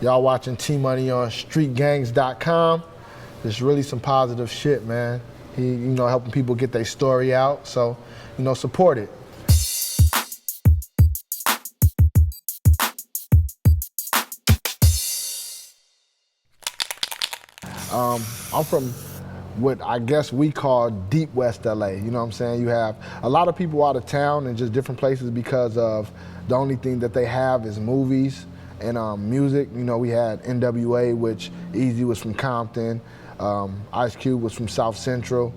Y'all watching T-Money on streetgangs.com. It's really some positive shit, man. He, helping people get their story out. So, support it. I'm from what I guess we call deep West LA, you know what I'm saying? You have a lot of people out of town and just different places because of the only thing that they have is movies and music. We had NWA, which Easy was from Compton, Ice Cube was from South Central.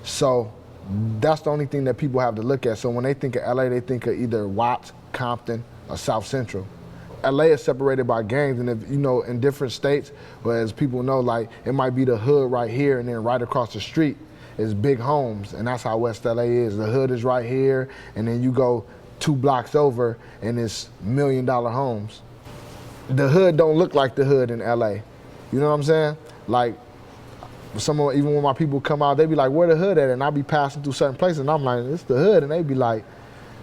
So that's the only thing that people have to look at. So when they think of LA, they think of either Watts, Compton, or South Central. LA is separated by gangs, and if in different states, but as people know, like it might be the hood right here, and then right across the street is big homes, and that's how West LA is. The hood is right here, and then you go 2 blocks over, and it's $1 million homes. The hood don't look like the hood in LA. You know what I'm saying? Like, even when my people come out, they be like, "Where the hood at?" And I be passing through certain places, and I'm like, "It's the hood," and they be like,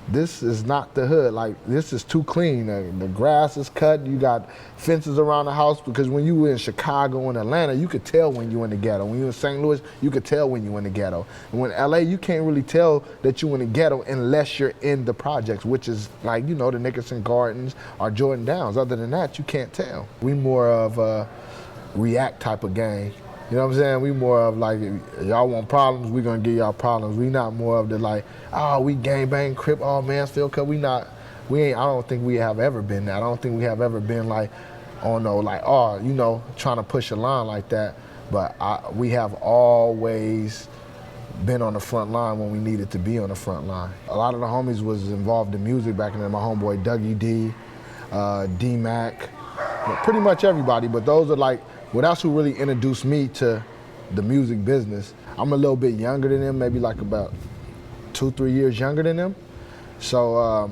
"This is not the hood. Like, this is too clean. The grass is cut. You got fences around the house." Because when you were in Chicago and Atlanta, you could tell when you in the ghetto. When you in St. Louis, you could tell when you in the ghetto. And when LA, you can't really tell that you in the ghetto unless you're in the projects, which is like, the Nickerson Gardens or Jordan Downs. Other than that, you can't tell. We more of a react type of gang. You know what I'm saying? We more of like, if y'all want problems, we gonna give y'all problems. We not more of the like, oh, we gangbang, Crip, all Mansfield, cause I don't think we have ever been that. I don't think we have ever been like, trying to push a line like that. But we have always been on the front line when we needed to be on the front line. A lot of the homies was involved in music back then. My homeboy Dougie D, D-Mac, pretty much everybody, but those are like, well, that's who really introduced me to the music business. I'm a little bit younger than them, maybe like about 2-3 years younger than them. So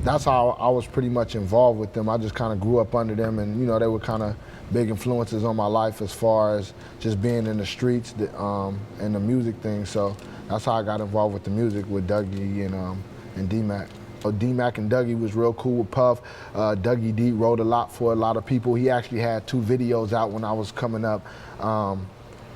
that's how I was pretty much involved with them. I just kind of grew up under them, and they were kind of big influences on my life as far as just being in the streets and the music thing. So that's how I got involved with the music with Dougie and D-Mac. D-Mac and Dougie was real cool with Puff. Dougie D wrote a lot for a lot of people. He actually had 2 videos out when I was coming up on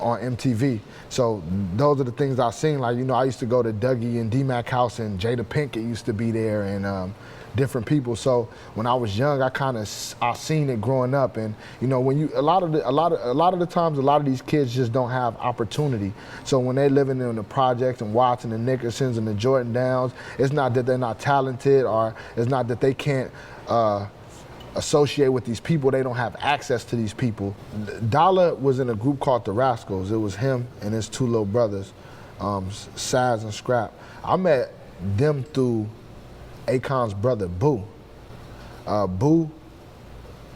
MTV. So those are the things I've seen. Like, I used to go to Dougie and D-Mac house, and Jada Pinkett used to be there, and different people. So when I was young, I seen it growing up, and when a lot of the times, a lot of these kids just don't have opportunity. So when they're living in the projects and watching the Nickersons and the Jordan Downs, it's not that they're not talented, or it's not that they can't associate with these people. They don't have access to these people. Dolla was in a group called the Rascals. It was him and his 2 little brothers, Saz and Scrap. I met them through Akon's brother, Boo. Boo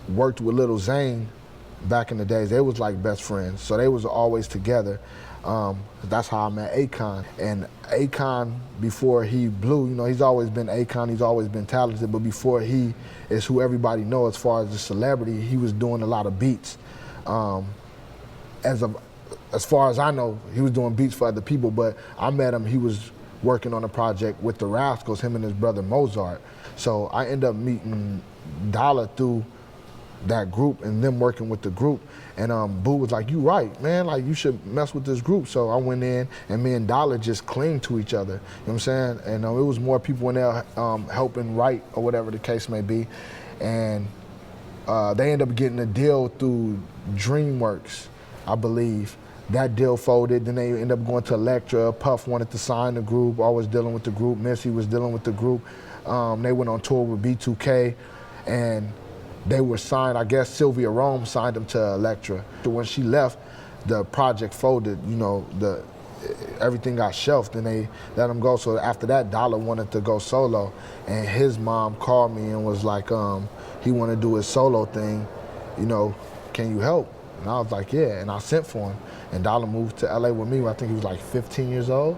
worked with Lil Zane back in the days. They was like best friends, so they was always together. That's how I met Akon. And Akon, before he blew, he's always been Akon, he's always been talented, but before he is who everybody knows as far as the celebrity, he was doing a lot of beats. As far as I know, he was doing beats for other people, but I met him, he was working on a project with the Rascals, him and his brother Mozart. So I ended up meeting Dolla through that group and them working with the group. And Boo was like, "You right, man, like you should mess with this group." So I went in, and me and Dolla just clinged to each other. You know what I'm saying? And it was more people in there helping write or whatever the case may be. And they ended up getting a deal through DreamWorks, I believe. That deal folded, then they ended up going to Elektra. Puff wanted to sign the group, always dealing with the group. Missy was dealing with the group. They went on tour with B2K, and they were signed, I guess Sylvia Rome signed them to Elektra. When she left, the project folded, everything got shelved, and they let him go. So after that, Dolla wanted to go solo, and his mom called me and was like, he wanted to do his solo thing, can you help? And I was like, yeah, and I sent for him. And Dolla moved to LA with me when I think he was like 15 years old.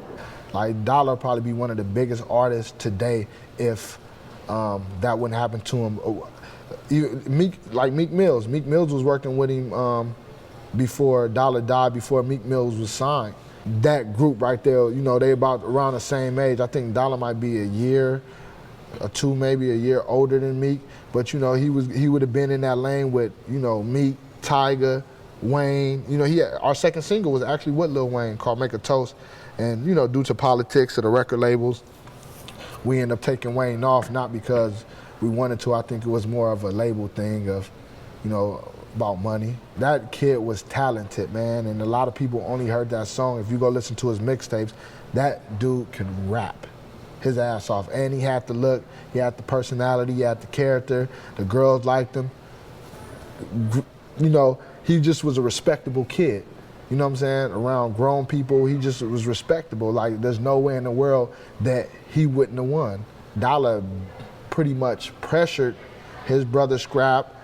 Like, Dolla probably be one of the biggest artists today if that wouldn't happen to him. Meek Mills. Meek Mills was working with him before Dolla died, before Meek Mills was signed. That group right there, they about around the same age. I think Dolla might be a year or two, maybe a year older than Meek, but you know, he would have been in that lane with, you know, Meek, Tyga, Wayne. You know, our second single was actually with Lil Wayne called Make a Toast, and you know, due to politics of the record labels, we ended up taking Wayne off, not because we wanted to. I think it was more of a label thing of, you know, about money. That kid was talented, man, and a lot of people only heard that song. If you go listen to his mixtapes, that dude can rap his ass off, and he had the look, he had the personality, he had the character, the girls liked him. You know, he just was a respectable kid. You know what I'm saying? Around grown people, he just was respectable. Like, there's no way in the world that he wouldn't have won. Dolla pretty much pressured his brother Scrap,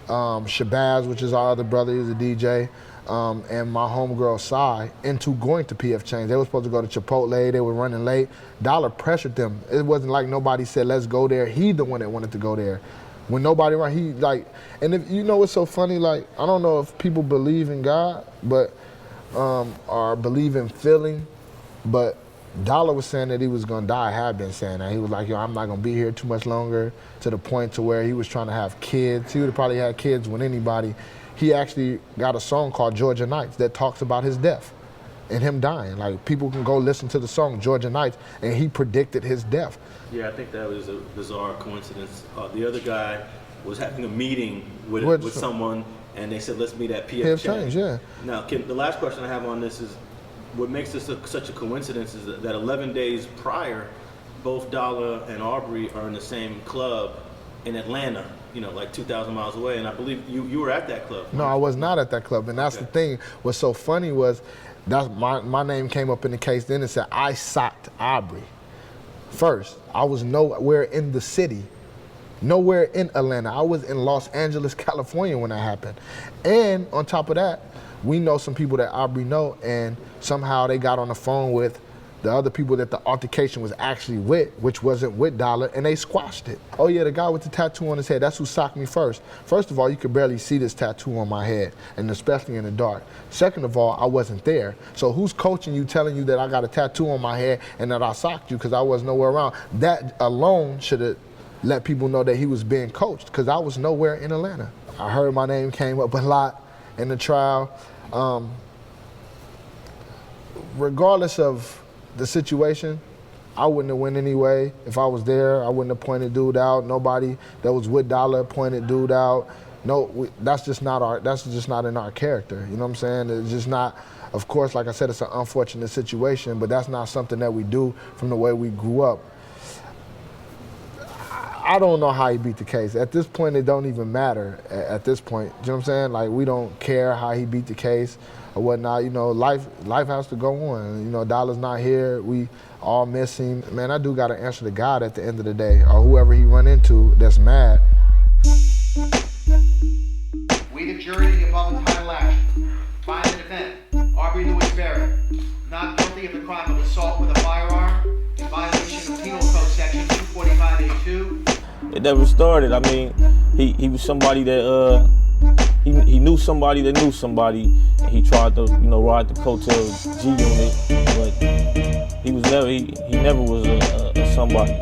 Shabazz, which is our other brother, he's a DJ, and my homegirl Sai into going to PF Chang's. They were supposed to go to Chipotle, they were running late. Dolla pressured them. It wasn't like nobody said, let's go there. He the one that wanted to go there. When nobody around, he like, and if you know what's so funny, like, I don't know if people believe in God, but, or believe in feeling, but Dolla was saying that he was gonna die. I had been saying that. He was like, yo, I'm not gonna be here too much longer, to the point to where he was trying to have kids. He would have probably had kids with anybody. He actually got a song called Georgia Nights that talks about his death and him dying. Like, people can go listen to the song Georgia Nights, and he predicted his death. Yeah, I think that was a bizarre coincidence. The other guy was having a meeting with someone, and they said, let's meet at PF Chang's. Yeah. Now, the last question I have on this is, what makes this such a coincidence is that 11 days prior, both Dolla and Aubrey are in the same club in Atlanta, you know, like 2,000 miles away, and I believe you were at that club. No, I was not at that club, and that's the thing. What's so funny was, that's my name came up in the case then and said, I socked Aubrey. First, I was nowhere in the city, nowhere in Atlanta. I was in Los Angeles, California when that happened. And on top of that, we know some people that Aubrey know, and somehow they got on the phone with the other people that the altercation was actually with, which wasn't with Dolla, and they squashed it. Oh yeah, the guy with the tattoo on his head, that's who socked me first. First of all, you could barely see this tattoo on my head, and especially in the dark. Second of all, I wasn't there. So who's coaching you, telling you that I got a tattoo on my head and that I socked you because I was nowhere around? That alone should have let people know that he was being coached, because I was nowhere in Atlanta. I heard my name came up a lot in the trial. Regardless of the situation, I wouldn't have won anyway. If I was there, I wouldn't have pointed dude out. Nobody that was with Dolla pointed dude out. No, that's just not in our character. You know what I'm saying? It's just not. Of course, like I said, it's an unfortunate situation, but that's not something that we do from the way we grew up. I don't know how he beat the case. At this point, it don't even matter at this point. You know what I'm saying? Like, we don't care how he beat the case or whatnot. You know, life has to go on. You know, Dolla's not here. We all miss him. Man, I do got to answer to God at the end of the day, or whoever he run into that's mad. We, the jury, the above entitled action, find the defendant, Aubrey Berry, not guilty of the crime of assault with a firearm in violation of Penal Code Section 245A2. It never started. I mean, he was somebody that he knew somebody that knew somebody, and he tried to, you know, ride the coattails G Unit, but he never was a somebody.